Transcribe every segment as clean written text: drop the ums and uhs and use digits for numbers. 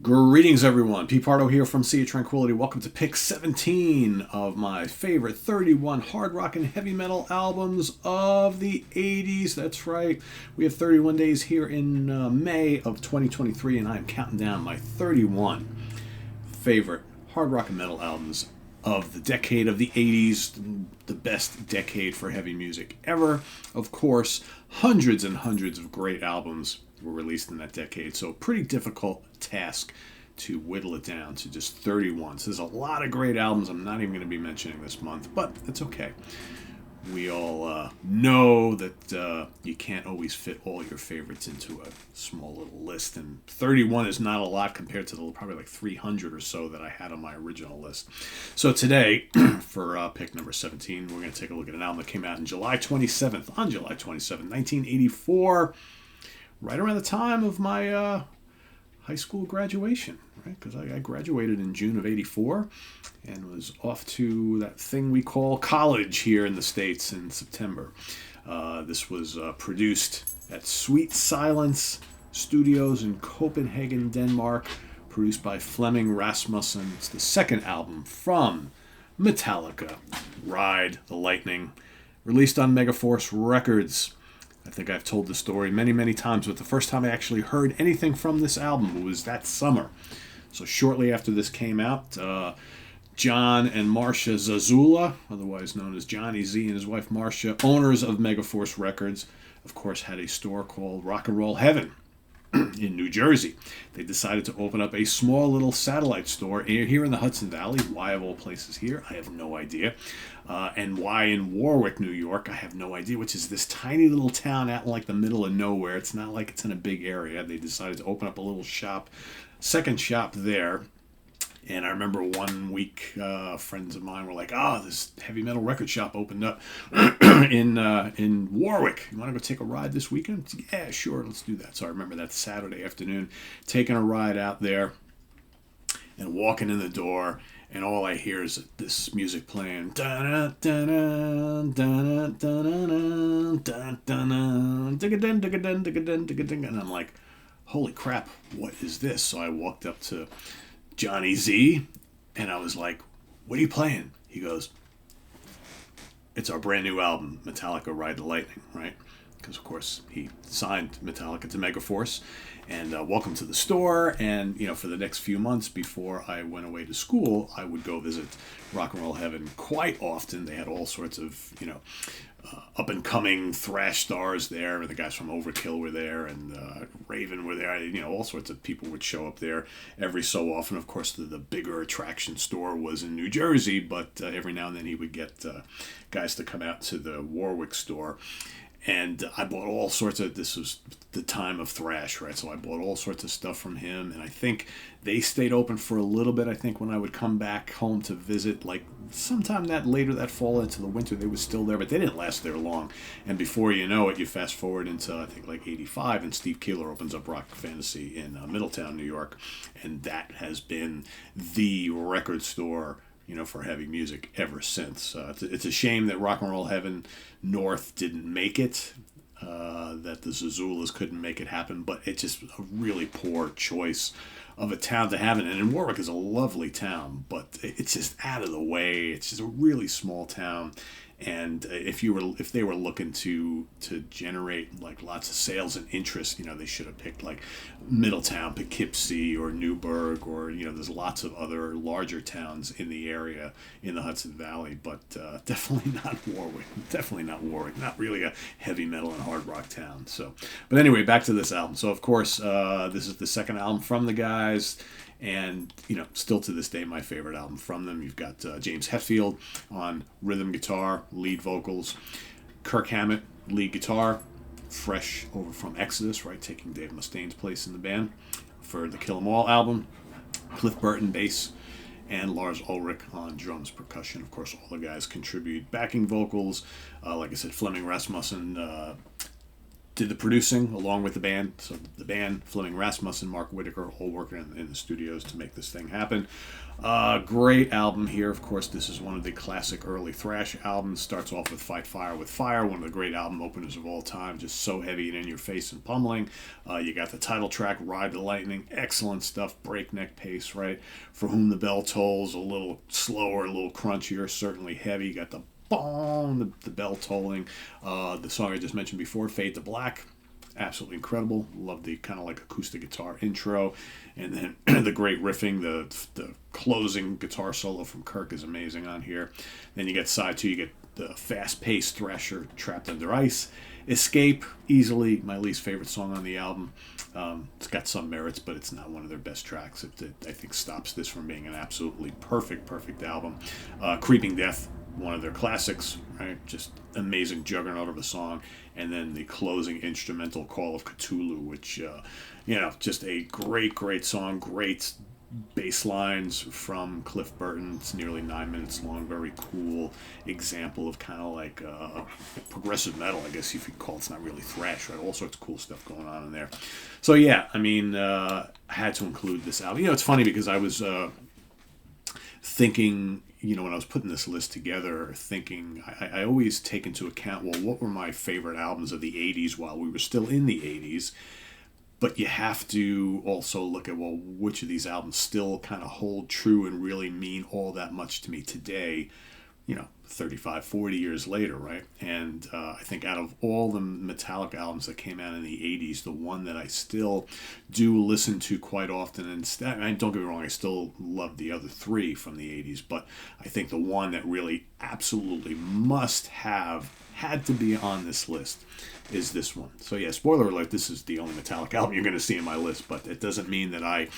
Greetings, everyone. Pete Pardo here from Sea of Tranquility. Welcome to pick 17 of my favorite 31 hard rock and heavy metal albums of the 80s. That's right. We have 31 days here in May of 2023, and I am counting down my 31 favorite hard rock and metal albums of the decade of the 80s, the best decade for heavy music ever. Of course, hundreds and hundreds of great albums were released in that decade, so pretty difficult task to whittle it down to just 31. So there's a lot of great albums I'm not even going to be mentioning this month, but it's okay. We all know that you can't always fit all your favorites into a small little list, and 31 is not a lot compared to the probably like 300 or so that I had on my original list. So today, for pick number 17, we're going to take a look at an album that came out on July 27th, 1984, right around the time of my high school graduation, right? Because I graduated in June of 84 and was off to that thing we call college here in the States in September. This was produced at Sweet Silence Studios in Copenhagen, Denmark, produced by Flemming Rasmussen. It's the second album from Metallica, Ride the Lightning, released on Megaforce Records. I think I've told the story many, many times, but the first time I actually heard anything from this album was that summer. So shortly after this came out, John and Marcia Zazula, otherwise known as Johnny Z and his wife Marcia, owners of Megaforce Records, of course, had a store called Rock and Roll Heaven in New Jersey. They decided to open up a small little satellite store here in the Hudson Valley. Why of all places here? I have no idea. And why in Warwick, New York? I have no idea, which is this tiny little town out in like the middle of nowhere. It's not like it's in a big area. They decided to open up a little shop, second shop there. And I remember one week, friends of mine were like, this heavy metal record shop opened up in Warwick. You want to go take a ride this weekend? Yeah, sure, let's do that. So I remember that Saturday afternoon, taking a ride out there and walking in the door, and all I hear is this music playing. And I'm like, holy crap, what is this? So I walked up to Johnny Z, and I was like, what are you playing? He goes, it's our brand new album, Metallica Ride the Lightning, right? Because, of course, he signed Metallica to Megaforce, and welcome to the store. And, for the next few months before I went away to school, I would go visit Rock and Roll Heaven quite often. They had all sorts of, up-and-coming thrash stars there. The guys from Overkill were there, and Raven were there. All sorts of people would show up there every so often. Of course, the bigger attraction store was in New Jersey, but every now and then he would get guys to come out to the Warwick store. And I bought all sorts of, this was the time of thrash, right? So I bought all sorts of stuff from him. And I think they stayed open for a little bit. I think when I would come back home to visit, like sometime later that fall into the winter, they were still there, but they didn't last there long. And before you know it, you fast forward into, I think, like 85, and Steve Keeler opens up Rock Fantasy in Middletown, New York. And that has been the record store for heavy music ever since. It's a shame that Rock and Roll Heaven North didn't make it, that the Zazulas couldn't make it happen, but it's just a really poor choice of a town to have it. And Warwick is a lovely town, but it's just out of the way. It's just a really small town. And if they were looking to generate like lots of sales and interest, they should have picked like Middletown, Poughkeepsie, or Newburgh, or there's lots of other larger towns in the area in the Hudson Valley, but definitely not Warwick. Definitely not Warwick. Not really a heavy metal and hard rock town. So, but anyway, back to this album. So of course, this is the second album from the guys. And, still to this day, my favorite album from them. You've got James Hetfield on rhythm guitar, lead vocals. Kirk Hammett, lead guitar, fresh over from Exodus, right, taking Dave Mustaine's place in the band for the Kill 'Em All album. Cliff Burton, bass, and Lars Ulrich on drums, percussion. Of course, all the guys contribute backing vocals. Like I said, Flemming Rasmussen did the producing along with the band. So the band, Fleming Rasmussen, Mark Whitaker, all working in the studios to make this thing happen. Great album here. Of course, this is one of the classic early thrash albums. Starts off with Fight Fire with Fire, one of the great album openers of all time. Just so heavy and in your face and pummeling. You got the title track, Ride the Lightning. Excellent stuff. Breakneck pace, right? For Whom the Bell Tolls, a little slower, a little crunchier, certainly heavy. You got the bong, the bell tolling. The song I just mentioned before, Fade to Black. Absolutely incredible. Love the kind of like acoustic guitar intro, and then the great riffing. The closing guitar solo from Kirk is amazing on here. Then you get side two. You get the fast-paced thrasher, Trapped Under Ice. Escape, easily my least favorite song on the album. It's got some merits, but it's not one of their best tracks. It I think stops this from being an absolutely perfect album. Creeping Death, one of their classics, right? Just amazing juggernaut of a song. And then the closing instrumental, Call of Cthulhu, which, just a great song, great bass lines from Cliff Burton. It's nearly 9 minutes long, very cool example of kind of like progressive metal, I guess if you could call it. It's not really thrash, right? All sorts of cool stuff going on in there. So yeah, I mean, I had to include this album. It's funny because I was thinking, when I was putting this list together, thinking, I always take into account, well, what were my favorite albums of the 80s while we were still in the 80s? But you have to also look at, well, which of these albums still kind of hold true and really mean all that much to me today, 35, 40 years later, right? And I think out of all the Metallica albums that came out in the 80s, the one that I still do listen to quite often, and don't get me wrong, I still love the other three from the 80s, but I think the one that really absolutely had to be on this list is this one. So yeah, spoiler alert, this is the only Metallica album you're going to see in my list, but it doesn't mean that I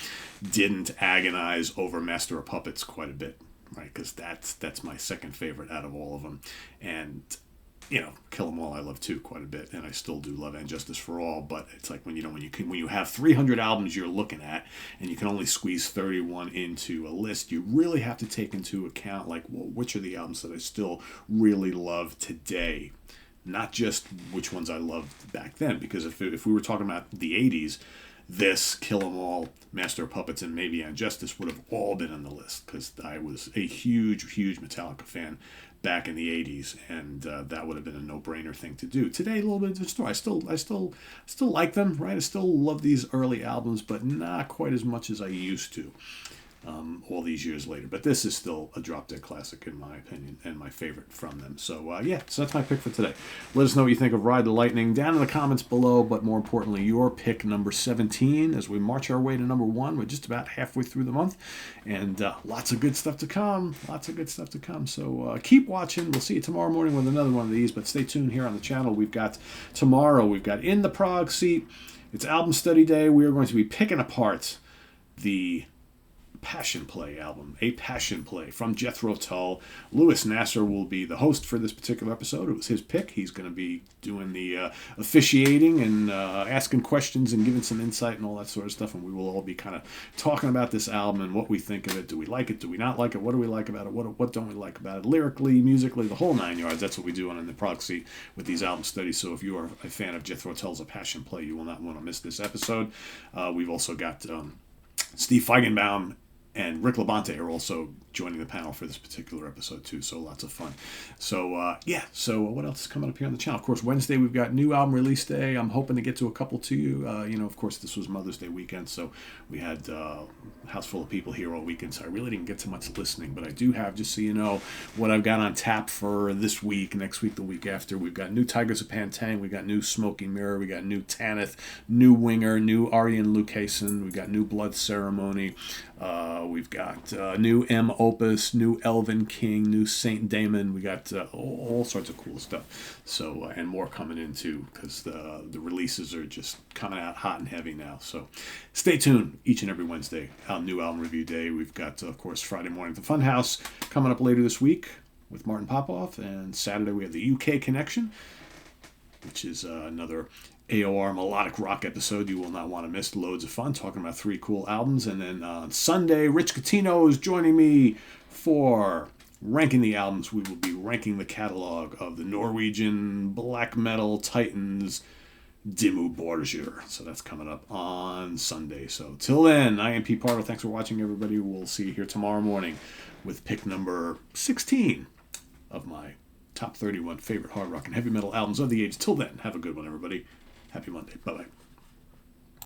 didn't agonize over Master of Puppets quite a bit. Right, because that's my second favorite out of all of them, and Kill 'Em All I love too quite a bit, and I still do love And Justice for All. But it's like when you have 300 albums you're looking at, and you can only squeeze 31 into a list, you really have to take into account like, well, which are the albums that I still really love today, not just which ones I loved back then. Because if we were talking about the 80s. This, Kill 'Em All, Master of Puppets, and maybe And Justice would have all been on the list because I was a huge Metallica fan back in the 80s, and that would have been a no-brainer thing to do. Today, a little bit of a story. I still like them, right? I still love these early albums, but not quite as much as I used to. All these years later. But this is still a drop-dead classic in my opinion and my favorite from them. So so that's my pick for today. Let us know what you think of Ride the Lightning down in the comments below, but more importantly, your pick number 17 as we march our way to number 1. We're just about halfway through the month, and lots of good stuff to come. So keep watching. We'll see you tomorrow morning with another one of these, but stay tuned here on the channel. We've got In the Prague Seat. It's album study day. We are going to be picking apart the Passion Play album, A Passion Play from Jethro Tull. Louis Nasser will be the host for this particular episode. It was his pick. He's going to be doing the officiating and asking questions and giving some insight and all that sort of stuff, and we will all be kind of talking about this album and what we think of it. Do we like it? Do we not like it? What do we like about it? What don't we like about it? Lyrically, musically, the whole 9 yards. That's what we do on In the Proxy with these album studies. So if you are a fan of Jethro Tull's A Passion Play, you will not want to miss this episode. We've also got Steve Feigenbaum and Rick Labonte are also joining the panel for this particular episode too, so lots of fun. So so what else is coming up here on the channel? Of course, Wednesday we've got new album release day. I'm hoping to get to a couple to you. Of course, this was Mother's Day weekend, so we had a house full of people here all weekend, so I really didn't get to much listening, but I do have, just so you know, what I've got on tap for this week, next week, the week after. We've got new Tigers of Pantang, we got new Smoky Mirror, we got new Tanith, new Winger, new Aryan Lucasen, we got new Blood Ceremony, we've got new M. Opus, new Elven King, new Saint Damon. We got all sorts of cool stuff. So and more coming in too, because the releases are just coming out hot and heavy now. So stay tuned each and every Wednesday. New album review day. We've got of course Friday morning at the Funhouse coming up later this week with Martin Popoff, and Saturday we have the UK Connection, which is another AOR melodic rock episode you will not want to miss. Loads of fun, talking about 3 cool albums. And then on Sunday, Rich Catino is joining me for ranking the albums. We will be ranking the catalog of the Norwegian black metal titans Dimmu Borgir. So that's coming up on Sunday. So till then, I am Pete Pardo. Thanks for watching, everybody. We'll see you here tomorrow morning with pick number 16 of my top 31 favorite hard rock and heavy metal albums of the age. Till then, have a good one, everybody. Happy Monday. Bye-bye.